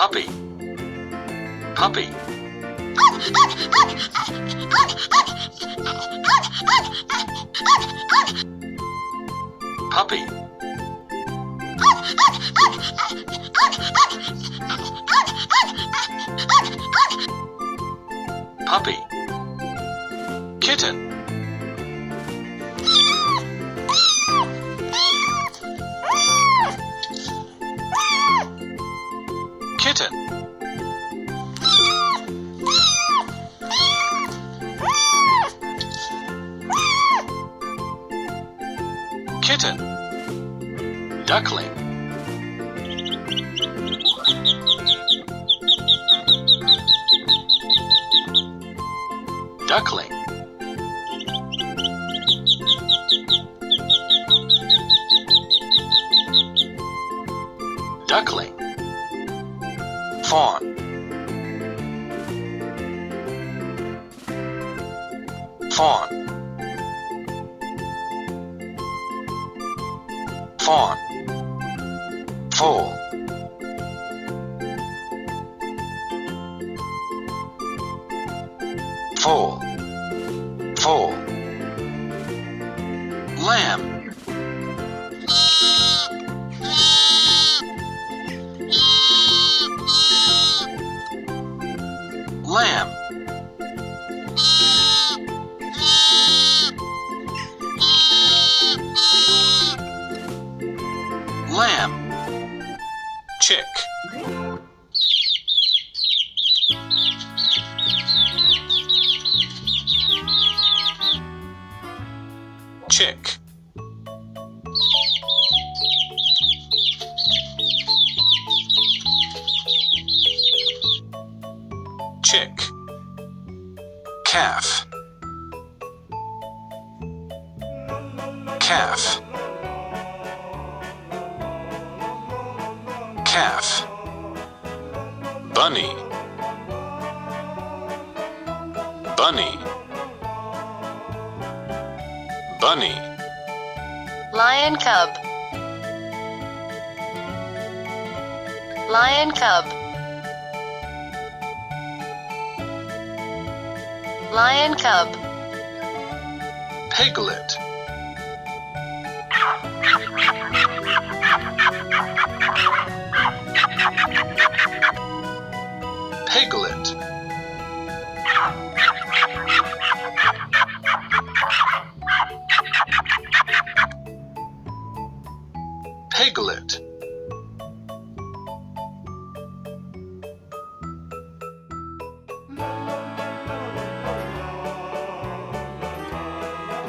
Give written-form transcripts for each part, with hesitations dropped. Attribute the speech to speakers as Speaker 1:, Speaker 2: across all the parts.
Speaker 1: puppy, puppy, puppy, puppy, kitten, kitten, kitten, duckling, duckling, duckling, fawn, fawn, fawn, foal, foal, foal, lamb, lamb, lamb, chick, chick, chick, calf, calf, calf, bunny, bunny, bunny,
Speaker 2: lion cub, lion cub, lion cub,
Speaker 1: piglet, piglet, piglet,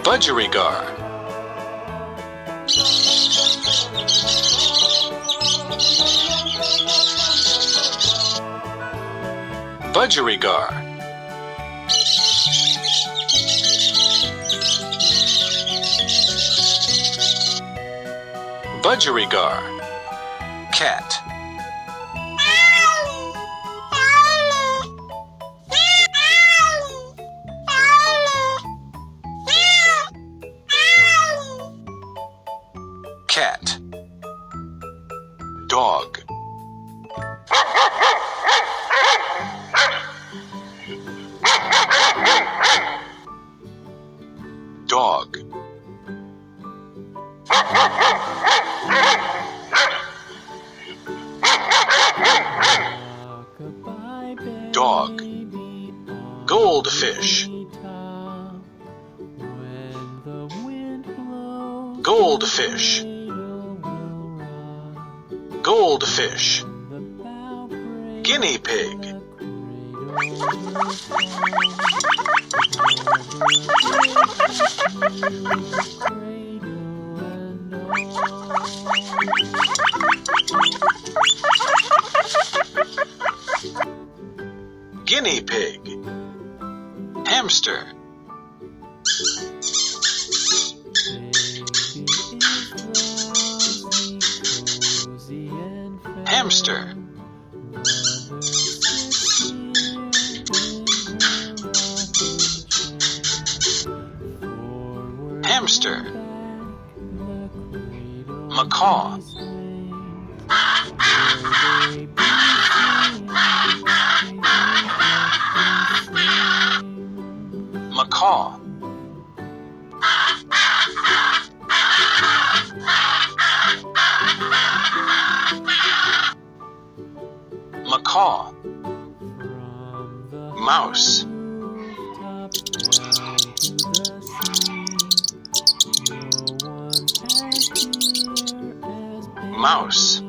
Speaker 1: budgerigar, budgerigar, budgerigar, cat, cat, dog, dog, dog, goldfish, goldfish, goldfish, guinea pig, guinea pig, hamster, hamster, hamster, macaw, Macaw. Macaw. Mouse. Mouse.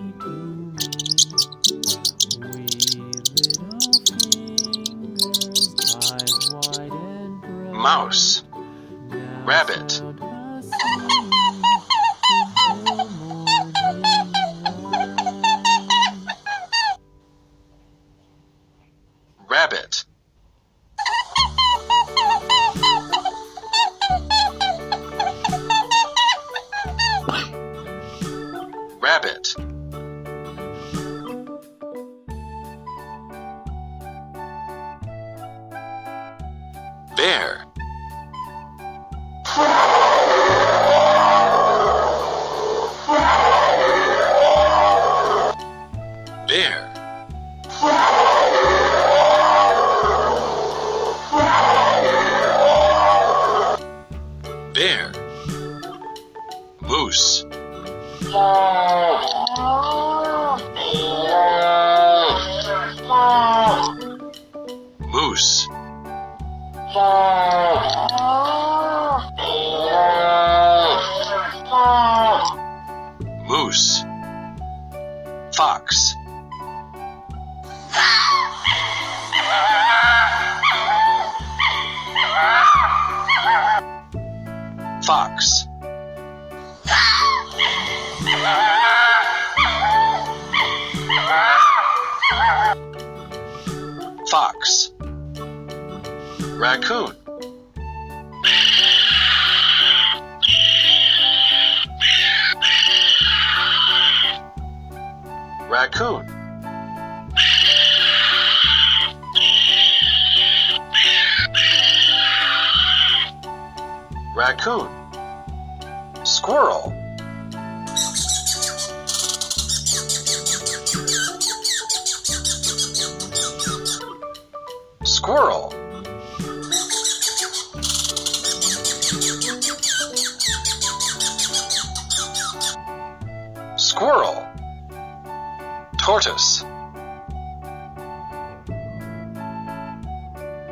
Speaker 1: Mouse. Rabbit. Rabbit. Rabbit. Bear. Bear. Bear. Moose. Moose. Moose. Fox. Fox. Fox. Raccoon. Raccoon. Raccoon. Squirrel. Squirrel. Squirrel. Tortoise.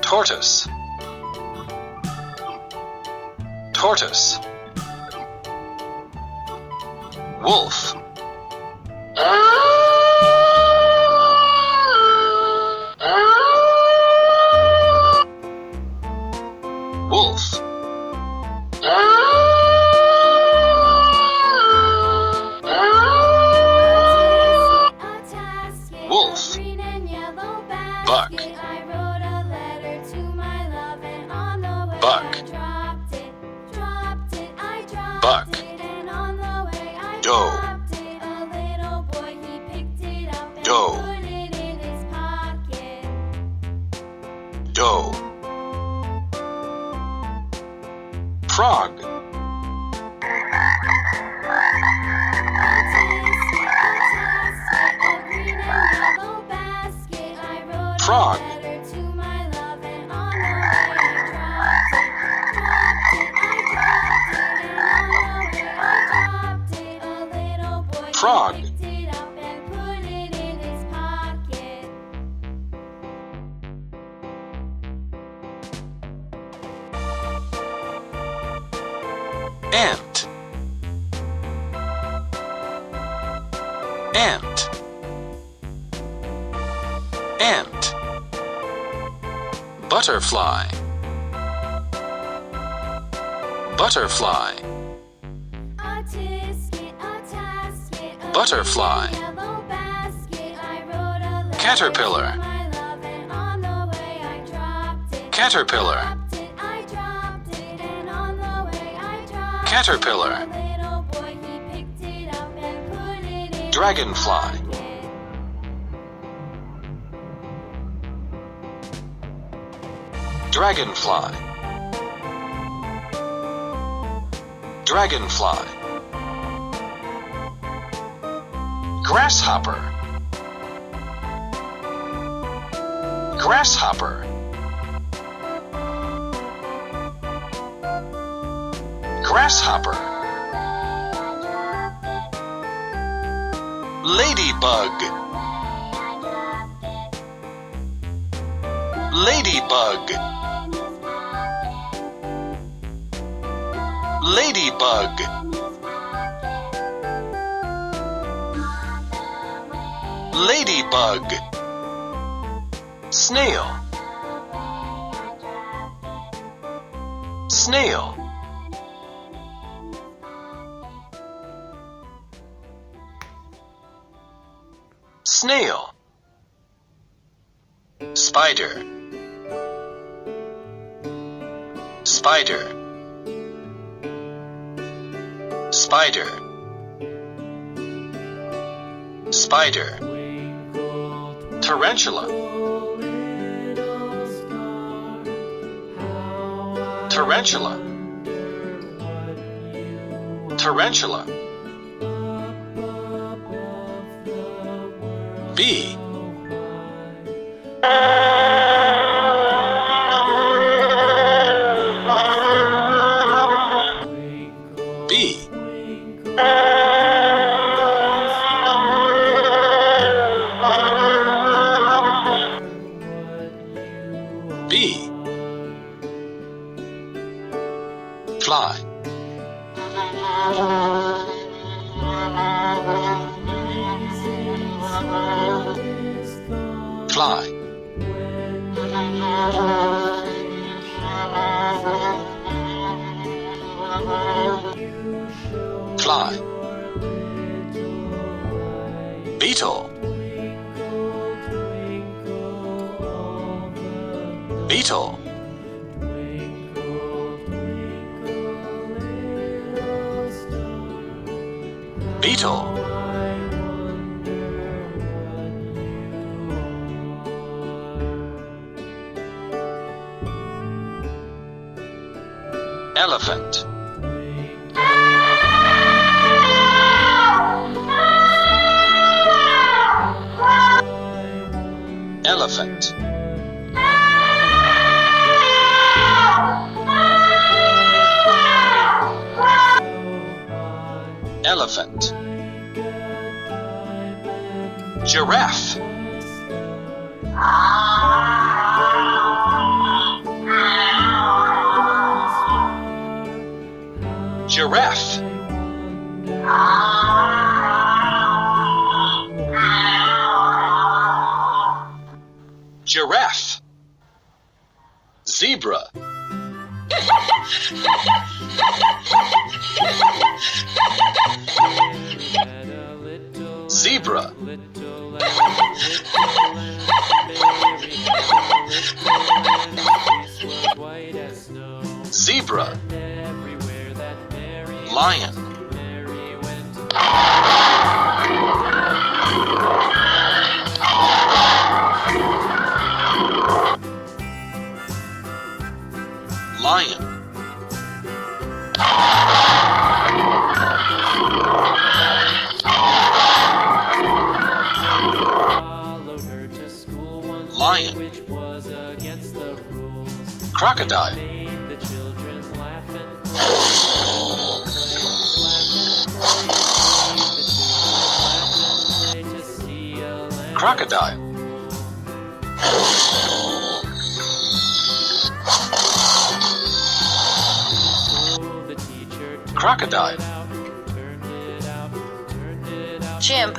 Speaker 1: Tortoise. Tortoise. Wolf. Wolf. Wolf. Buck. Buck. Buck. Doe. Doe. Doe. Frog. Frog. Frog. Ant. Ant. Ant. Butterfly. Butterfly. Butterfly. Caterpillar. Caterpillar. Caterpillar. Dragonfly. Dragonfly. Dragonfly. Grasshopper. Grasshopper. Grasshopper. Ladybug. Ladybug. Ladybug. Ladybug. Snail. Snail. Snail. Spider. Spider. Spider. Spider. Tarantula. Tarantula. Tarantula. Bee. Bee. Bee. Fly. Fly. Fly. Beetle. Beetle. Beetle. Elephant. Elephant. Elephant. Giraffe. Giraffe. Giraffe. Zebra. Zebra. Zebra. Lion. Lion. Lion. Crocodile. Crocodile. Crocodile.
Speaker 2: Chimp.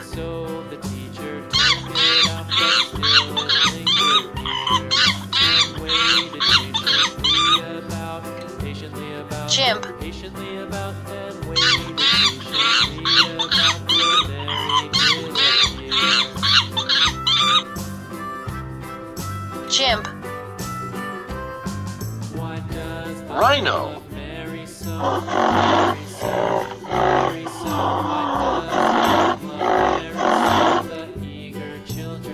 Speaker 2: Chimp. Chimp.
Speaker 1: Rhino.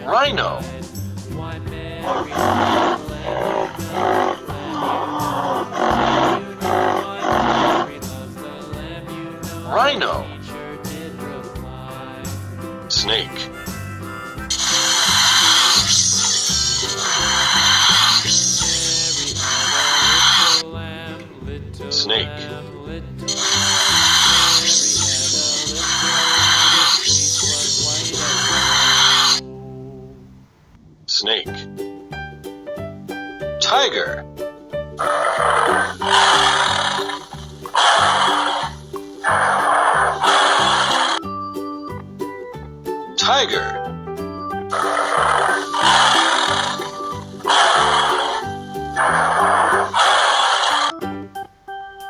Speaker 1: Rhino. Rhino. Snake. Snake. Tiger. Tiger.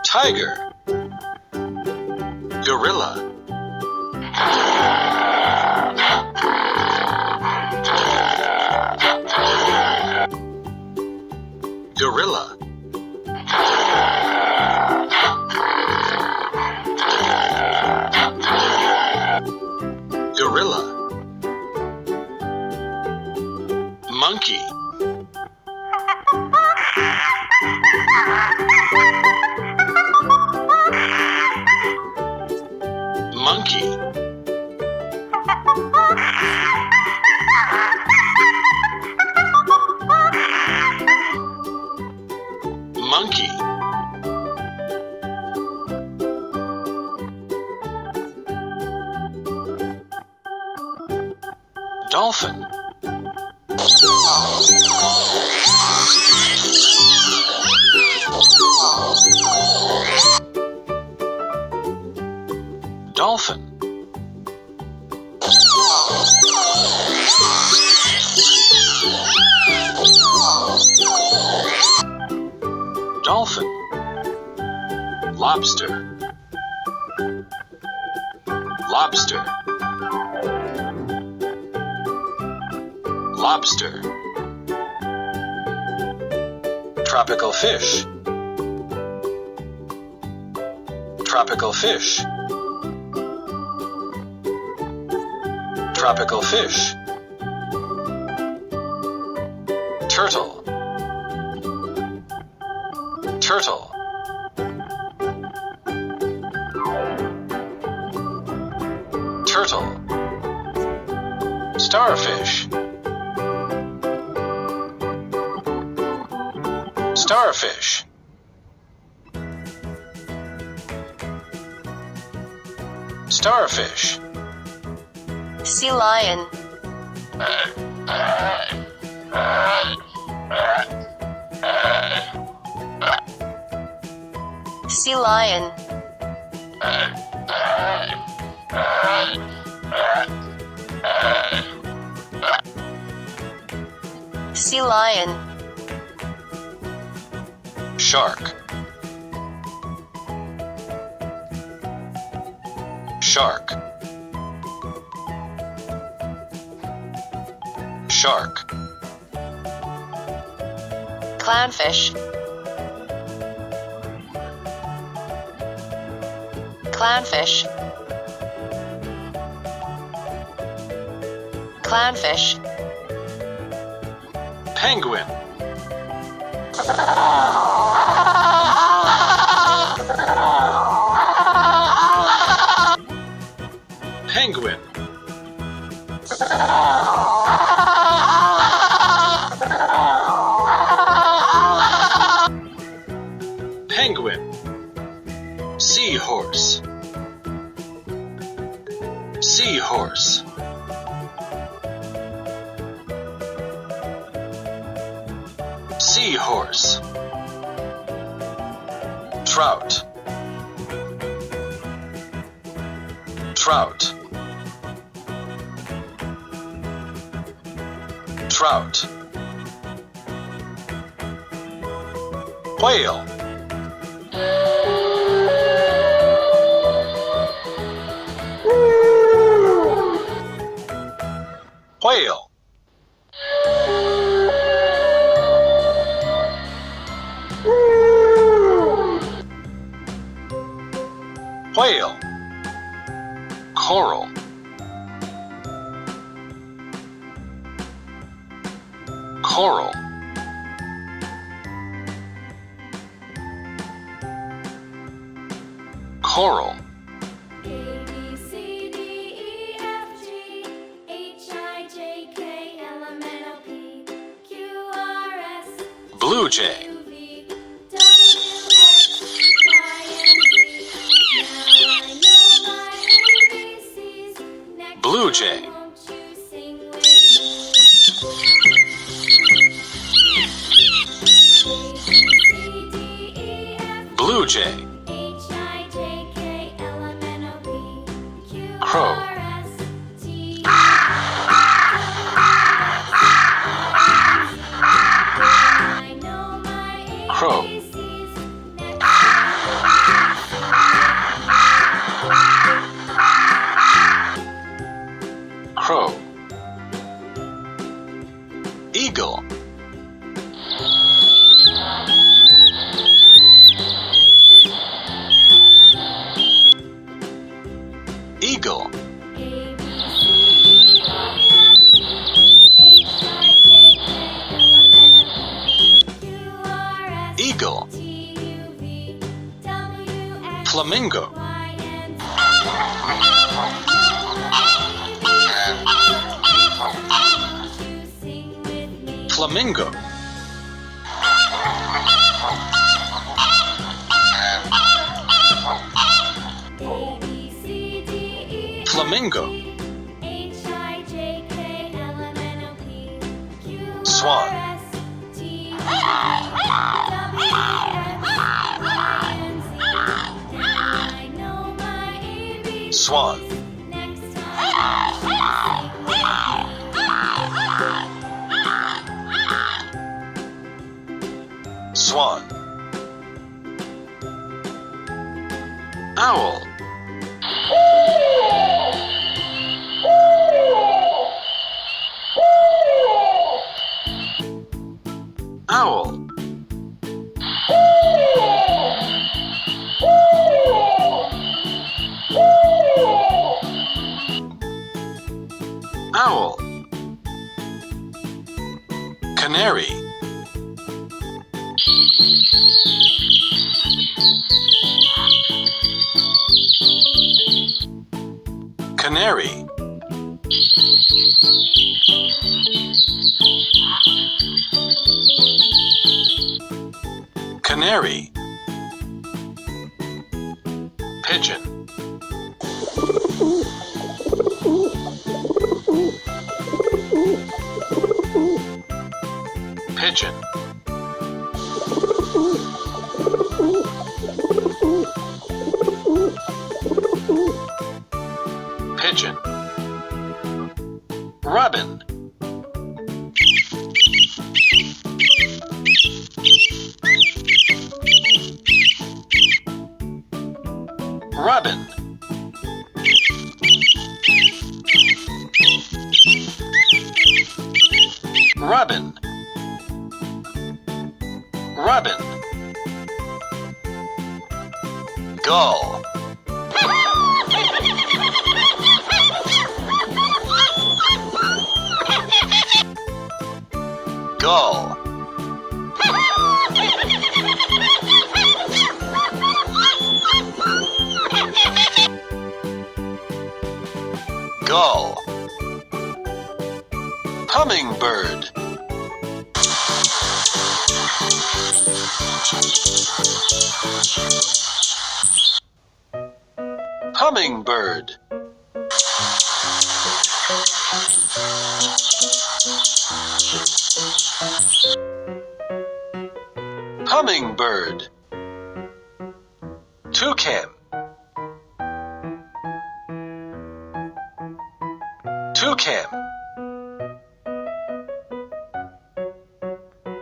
Speaker 1: Tiger. Gorilla. Gorilla. Gorilla. Monkey. Monkey. Monkey. Dolphin. Dolphin. Dolphin. Lobster. Lobster. Lobster. Tropical fish. Tropical fish. Tropical fish. Turtle. Turtle. Turtle. Starfish. Starfish. Starfish.
Speaker 2: Sea lion. Sea lion. Sea lion.
Speaker 1: Shark. Shark. Shark.
Speaker 2: Clownfish. Clownfish. Clownfish.
Speaker 1: Penguin. Penguin. Penguin. Seahorse. Seahorse. Seahorse. Trout. Trout. Trout. Whale. Whale. Whale. Coral. Coral. Coral.
Speaker 3: A, B, C, D, E, F, G, H, I, J, K, L, M, N, O, P, Q, R, S,
Speaker 1: Blue jay.
Speaker 3: U, V, W, X, Y, and Z. Now I know my ABCs. Next
Speaker 1: Blue
Speaker 3: time,
Speaker 1: jay.
Speaker 3: won't you sing with me?
Speaker 1: Blue jay.
Speaker 3: H-I-J-K-L-M-N-O-P
Speaker 1: Crow.
Speaker 3: Q-R-S-T I know my
Speaker 1: Crow.
Speaker 3: ABCs. Next
Speaker 1: Crow. Eagle. Eagle. Eagle. Flamingo. Flamingo. Flamingo. Swan. Swan. Swan. Owl. Owl. Owl. Canary. Canary. Canary. Pigeon. Pigeon. Pigeon. Robin. Robin. Robin. Robin. Gull. Gull. Gull. Hummingbird. Hummingbird. Hummingbird. Toucan. Toucan.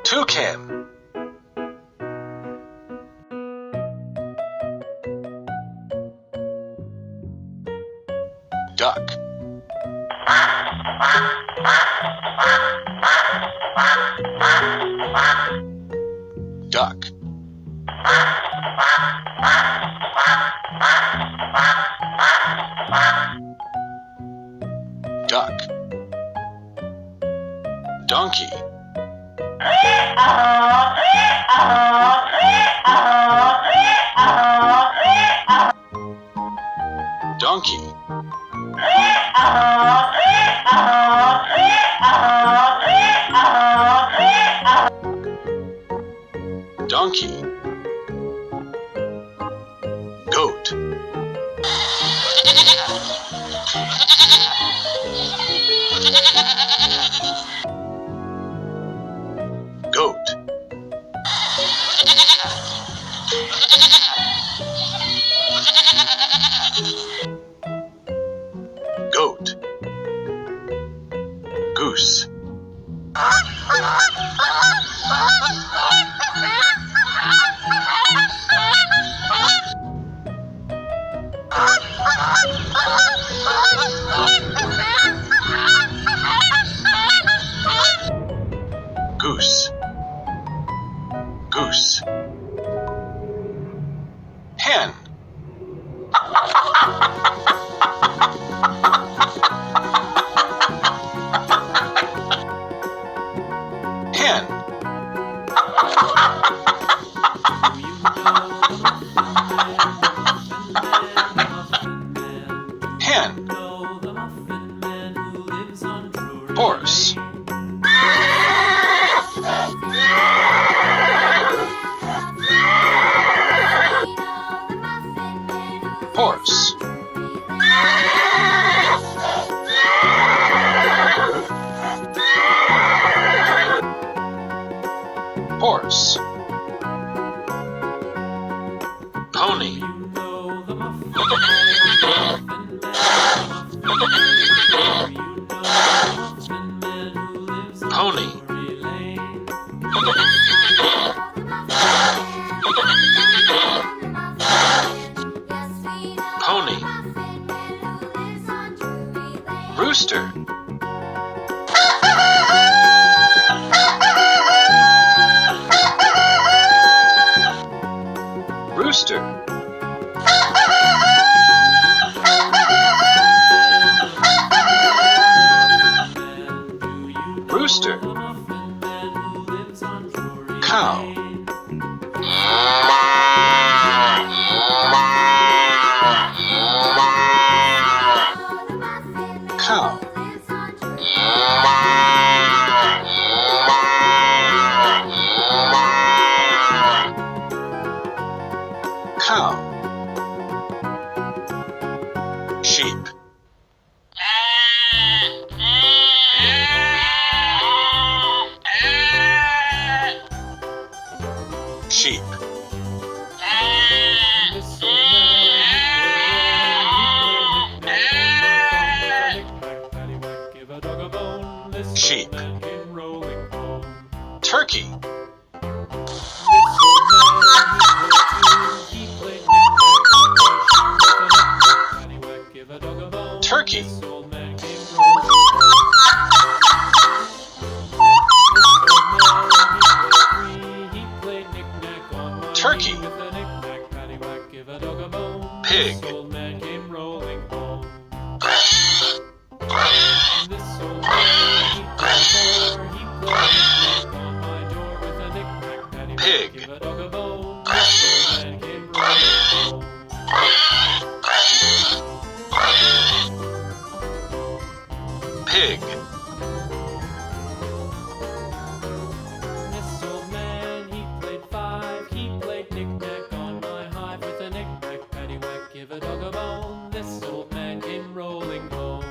Speaker 1: Toucan. Duck. Duck. Duck. Donkey. Donkey. Donkey. Goat. Goat. Goose. Goose. Goose. Hen. Hen. Hen. Horse. Horse. Horse. Pony. Pony. Pony. Rooster. Rooster. Rooster. Cow. Cow. Cow. Sheep. Sheep. Sheep. Turkey. Turkey. Turkey. Pig. Pig. Pig.
Speaker 4: This old man, he played five. He played knick-knack on my hive with a knick-knack, paddywhack, give a dog a bone. This old man came rolling home.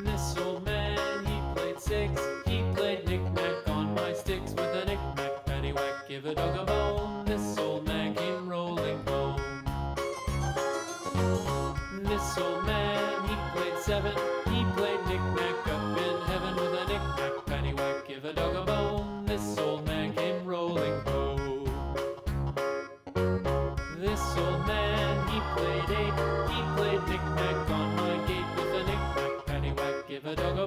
Speaker 4: This old man, he played six. He played knick-knack on my sticks with a knick-knack, paddywhack, give a dog a bone. This old man came rolling home. This old man, he played seven. He played knick-knack up in heaven with a knick-knack, paddywhack, give a dog a bone. This old man came rolling home. This old man, he played eight. He played knick-knack on my gate with a knick-knack, paddywhack, give a dog